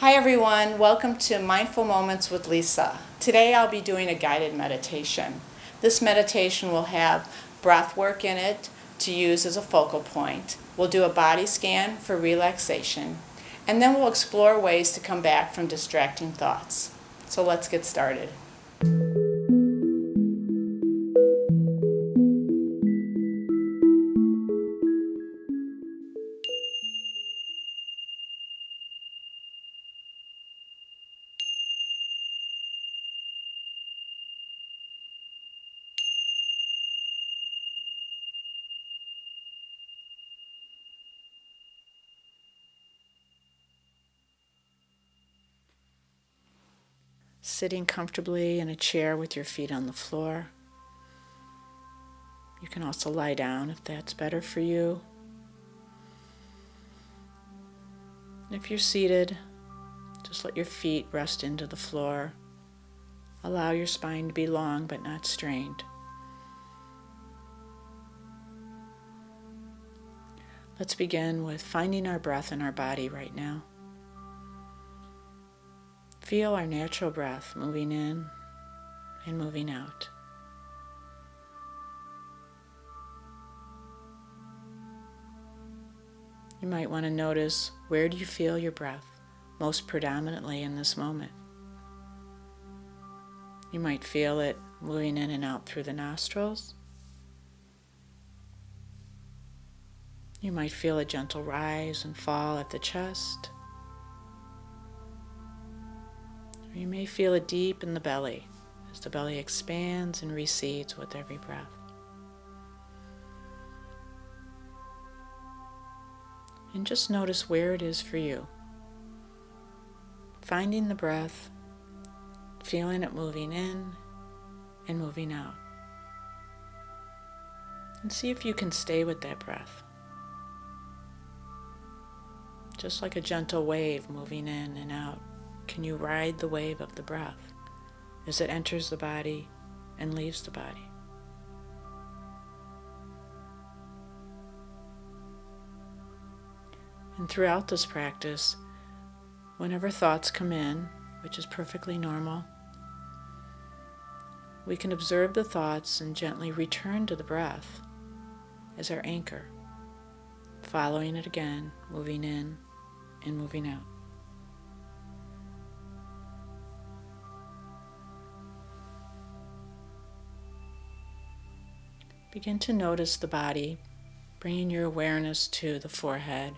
Hi everyone, welcome to Mindful Moments with Lisa. Today I'll be doing a guided meditation. This meditation will have breath work in it to use as a focal point. We'll do a body scan for relaxation, and then we'll explore ways to come back from distracting thoughts. So let's get started. Sitting comfortably in a chair with your feet on the floor. You can also lie down if that's better for you. If you're seated, just let your feet rest into the floor. Allow your spine to be long but not strained. Let's begin with finding our breath in our body right now. Feel our natural breath moving in and moving out. You might want to notice, where do you feel your breath most predominantly in this moment? You might feel it moving in and out through the nostrils. You might feel a gentle rise and fall at the chest. Or you may feel it deep in the belly as the belly expands and recedes with every breath. And just notice where it is for you. Finding the breath, feeling it moving in and moving out. And see if you can stay with that breath. Just like a gentle wave moving in and out. Can you ride the wave of the breath as it enters the body and leaves the body? And throughout this practice, whenever thoughts come in, which is perfectly normal, we can observe the thoughts and gently return to the breath as our anchor, following it again, moving in and moving out. Begin to notice the body, bringing your awareness to the forehead,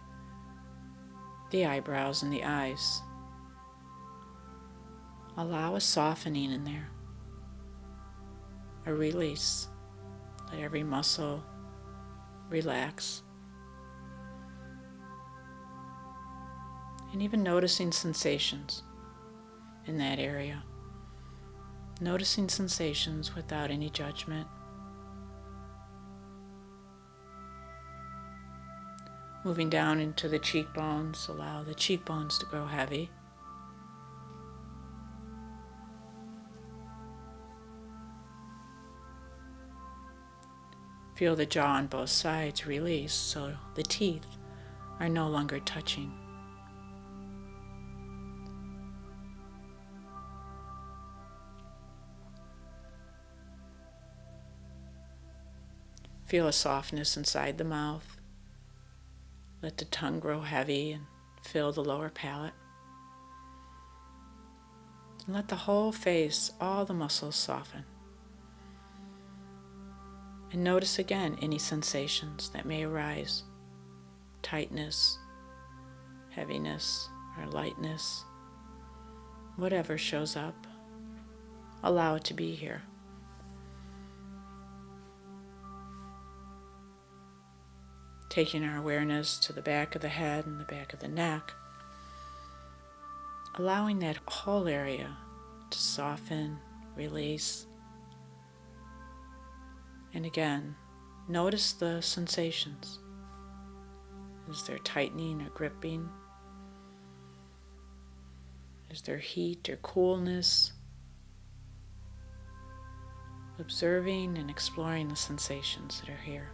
the eyebrows, and the eyes. Allow a softening in there, a release. Let every muscle relax. And even noticing sensations in that area. Noticing sensations without any judgment. Moving down into the cheekbones, allow the cheekbones to grow heavy. Feel the jaw on both sides release so the teeth are no longer touching. Feel a softness inside the mouth. Let the tongue grow heavy and fill the lower palate. And let the whole face, all the muscles soften. And notice again any sensations that may arise. Tightness, heaviness, or lightness. Whatever shows up, allow it to be here. Taking our awareness to the back of the head and the back of the neck, allowing that whole area to soften, release. And again, notice the sensations. Is there tightening or gripping? Is there heat or coolness? Observing and exploring the sensations that are here.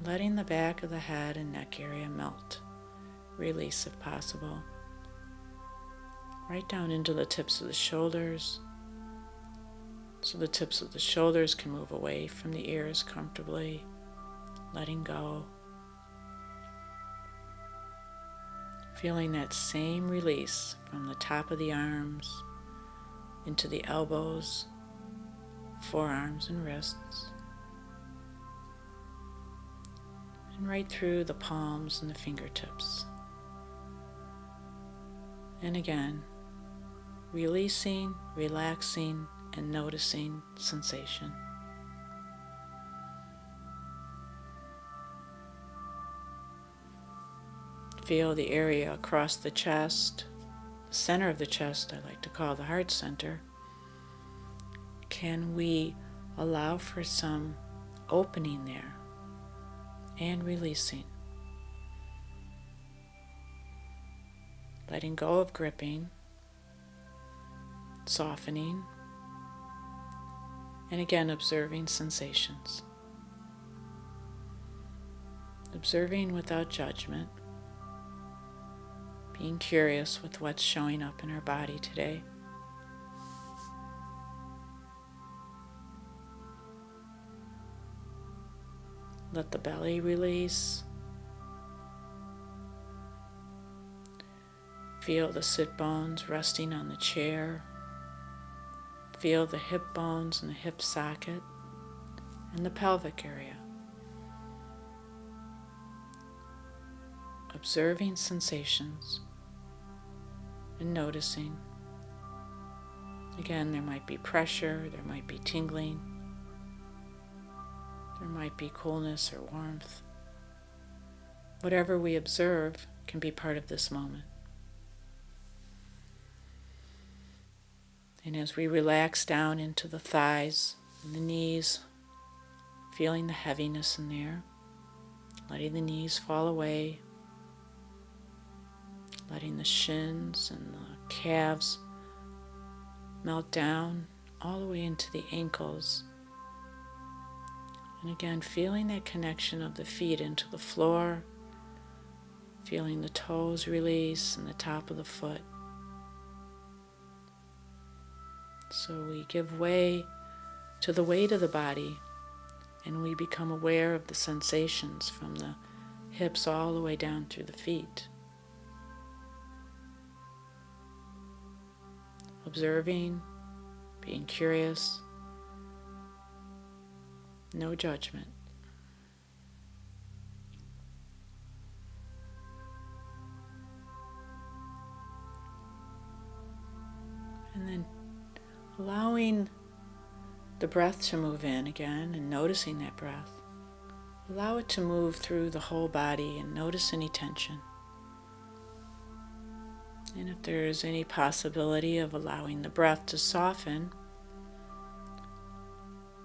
Letting the back of the head and neck area melt release if possible. Right down into the tips of the shoulders, so the tips of the shoulders can move away from the ears comfortably, letting go. Feeling that same release from the top of the arms into the elbows, forearms and wrists, and right through the palms and the fingertips. And again, releasing, relaxing, and noticing sensation. Feel the area across the chest, the center of the chest, I like to call the heart center. Can we allow for some opening there and releasing? Letting go of gripping, softening, and again observing sensations. Observing without judgment, being curious with what's showing up in our body today. Let the belly release. Feel the sit bones resting on the chair. Feel the hip bones and the hip socket and the pelvic area. Observing sensations and noticing. Again, there might be pressure, there might be tingling, there might be coolness or warmth. Whatever we observe can be part of this moment. And as we relax down into the thighs and the knees, feeling the heaviness in there, letting the knees fall away, letting the shins and the calves melt down all the way into the ankles. And again, feeling that connection of the feet into the floor, feeling the toes release and the top of the foot. So we give way to the weight of the body and we become aware of the sensations from the hips all the way down through the feet. Observing, being curious, no judgment. And then allowing the breath to move in again and noticing that breath. Allow it to move through the whole body and notice any tension. And if there is any possibility of allowing the breath to soften,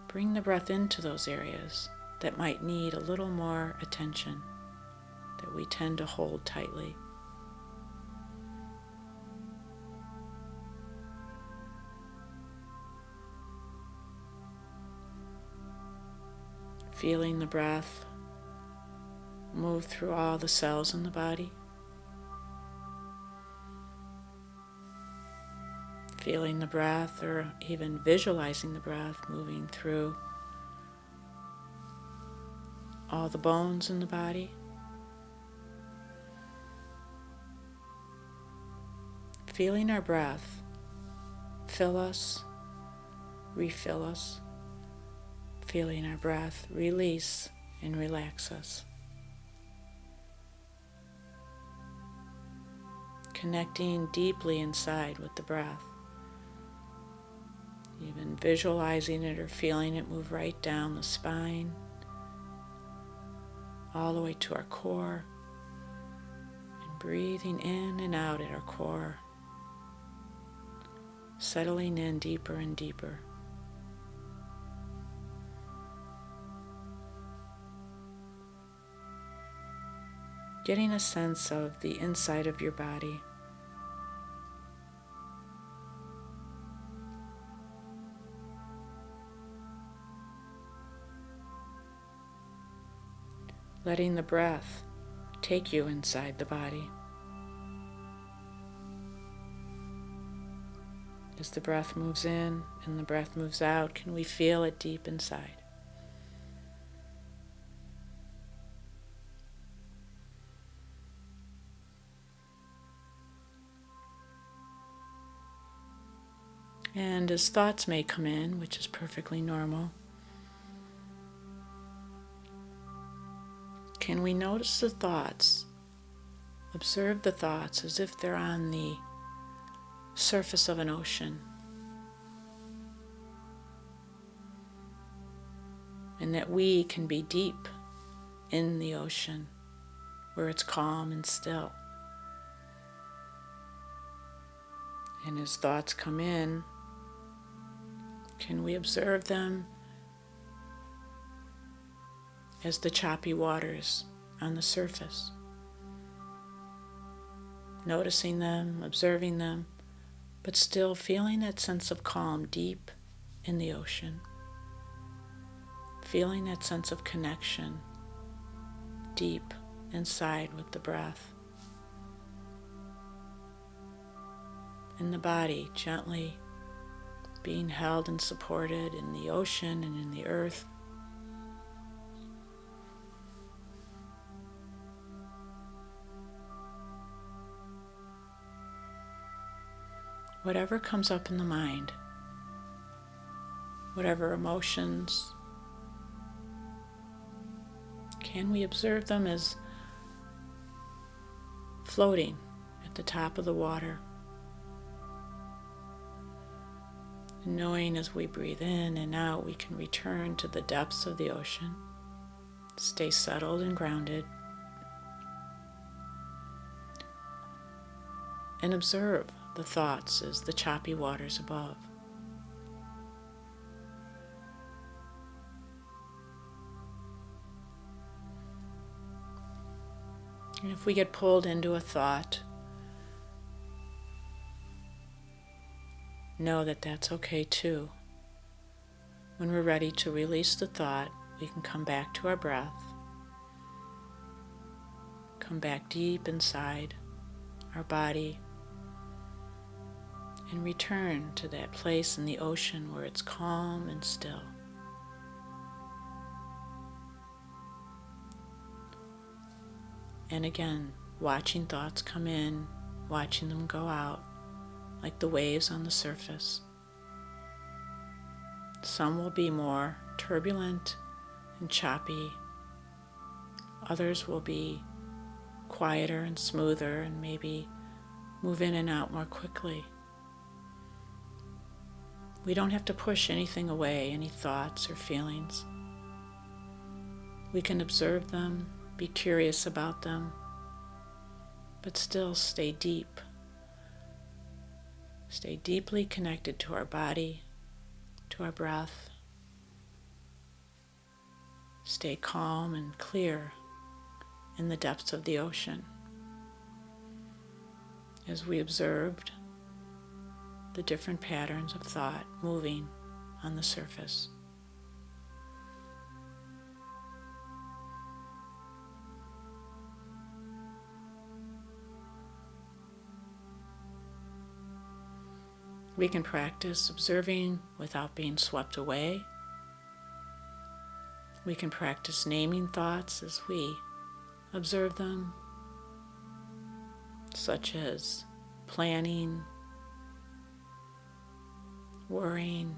bring the breath into those areas that might need a little more attention, that we tend to hold tightly. Feeling the breath move through all the cells in the body. Feeling the breath, or even visualizing the breath moving through all the bones in the body. Feeling our breath fill us, refill us. Feeling our breath release and relax us. Connecting deeply inside with the breath. Even visualizing it or feeling it move right down the spine, all the way to our core, and breathing in and out at our core, settling in deeper and deeper. Getting a sense of the inside of your body. Letting the breath take you inside the body. As the breath moves in and the breath moves out, can we feel it deep inside? And as thoughts may come in, which is perfectly normal, can we notice the thoughts, observe the thoughts as if they're on the surface of an ocean, and that we can be deep in the ocean where it's calm and still. And as thoughts come in, can we observe them as the choppy waters on the surface? Noticing them, observing them, but still feeling that sense of calm deep in the ocean. Feeling that sense of connection deep inside with the breath. And the body gently being held and supported in the ocean and in the earth. Whatever comes up in the mind, whatever emotions, can we observe them as floating at the top of the water? Knowing as we breathe in and out, we can return to the depths of the ocean, stay settled and grounded, and observe the thoughts as the choppy waters above. And if we get pulled into a thought, know that that's okay too. When we're ready to release the thought, we can come back to our breath, come back deep inside our body, and return to that place in the ocean where it's calm and still. And again, watching thoughts come in, watching them go out, like the waves on the surface. Some will be more turbulent and choppy. Others will be quieter and smoother and maybe move in and out more quickly. We don't have to push anything away, any thoughts or feelings. We can observe them, be curious about them, but still stay deep. Stay deeply connected to our body, to our breath. Stay calm and clear in the depths of the ocean as we observed the different patterns of thought moving on the surface. We can practice observing without being swept away. We can practice naming thoughts as we observe them, such as planning, worrying,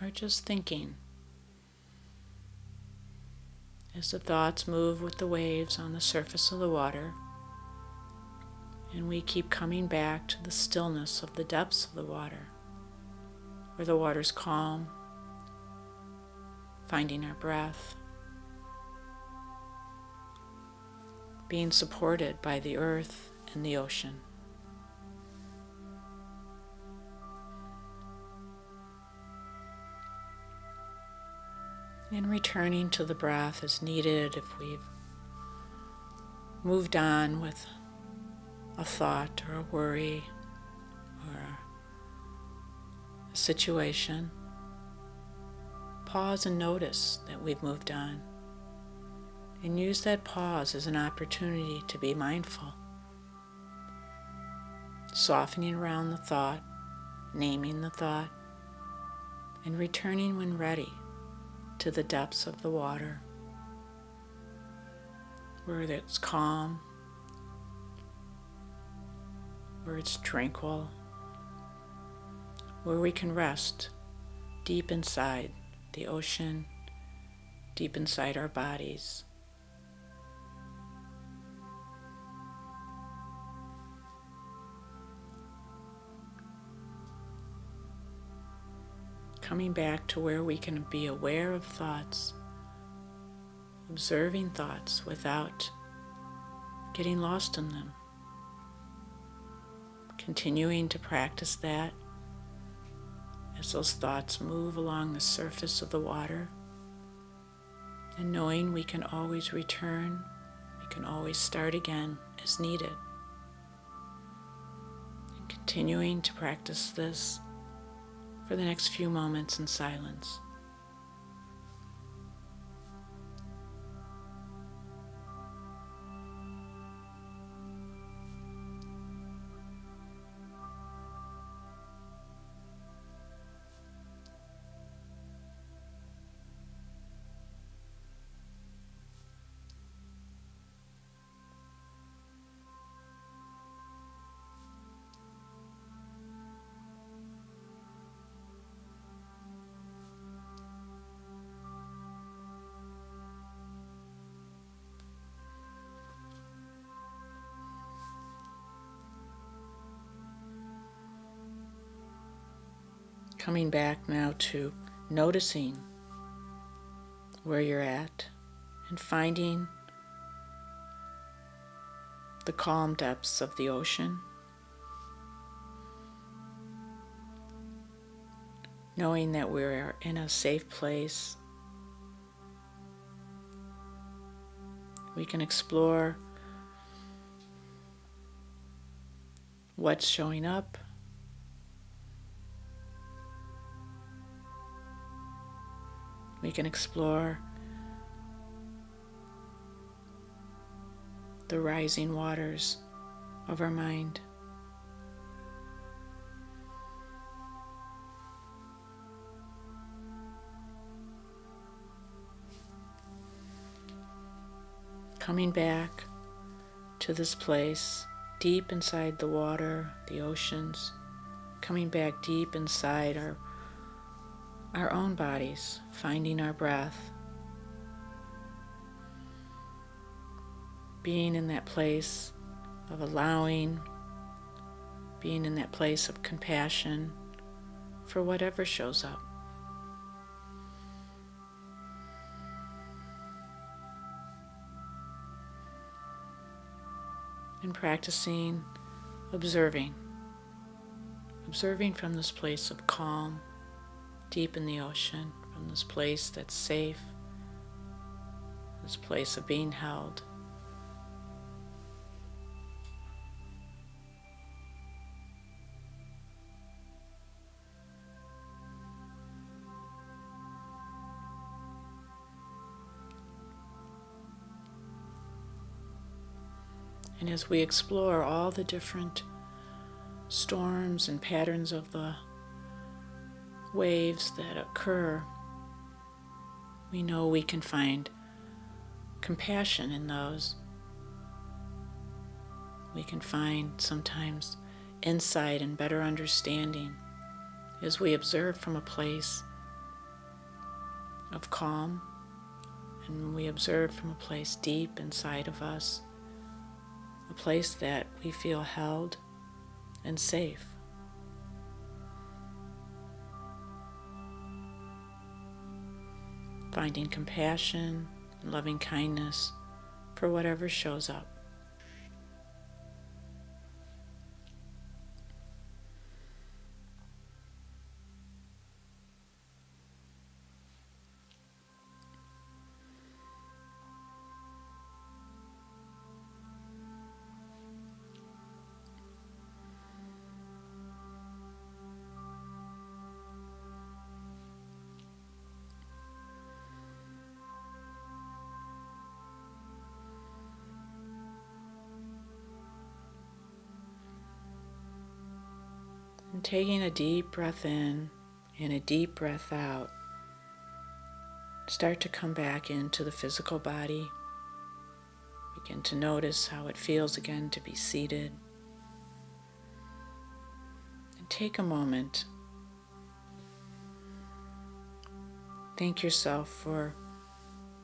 or just thinking. As the thoughts move with the waves on the surface of the water, and we keep coming back to the stillness of the depths of the water, where the water's calm, finding our breath, being supported by the earth and the ocean. And returning to the breath as needed if we've moved on with a thought or a worry or a situation. Pause and notice that we've moved on, and use that pause as an opportunity to be mindful softening around the thought, naming the thought, and returning when ready to the depths of the water, where it's calm, where it's tranquil, where we can rest deep inside the ocean, deep inside our bodies. Coming back to where we can be aware of thoughts, observing thoughts without getting lost in them. Continuing to practice that as those thoughts move along the surface of the water, and knowing we can always return, we can always start again as needed. And continuing to practice this for the next few moments in silence. Coming back now to noticing where you're at and finding the calm depths of the ocean, knowing that we're in a safe place. We can explore what's showing up, we can explore the rising waters of our mind. Coming back to this place, deep inside the water, the oceans, coming back deep inside our own bodies, finding our breath, being in that place of allowing, being in that place of compassion for whatever shows up. And practicing observing from this place of calm, deep in the ocean, from this place that's safe, this place of being held. And as we explore all the different storms and patterns of the waves that occur, we know we can find compassion in those. We can find sometimes insight and better understanding as we observe from a place of calm, and we observe from a place deep inside of us, a place that we feel held and safe. Finding compassion and loving kindness for whatever shows up. And taking a deep breath in and a deep breath out, start to come back into the physical body. Begin to notice how it feels again to be seated. And take a moment. Thank yourself for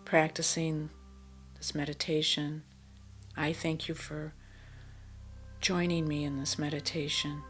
practicing this meditation. I thank you for joining me in this meditation.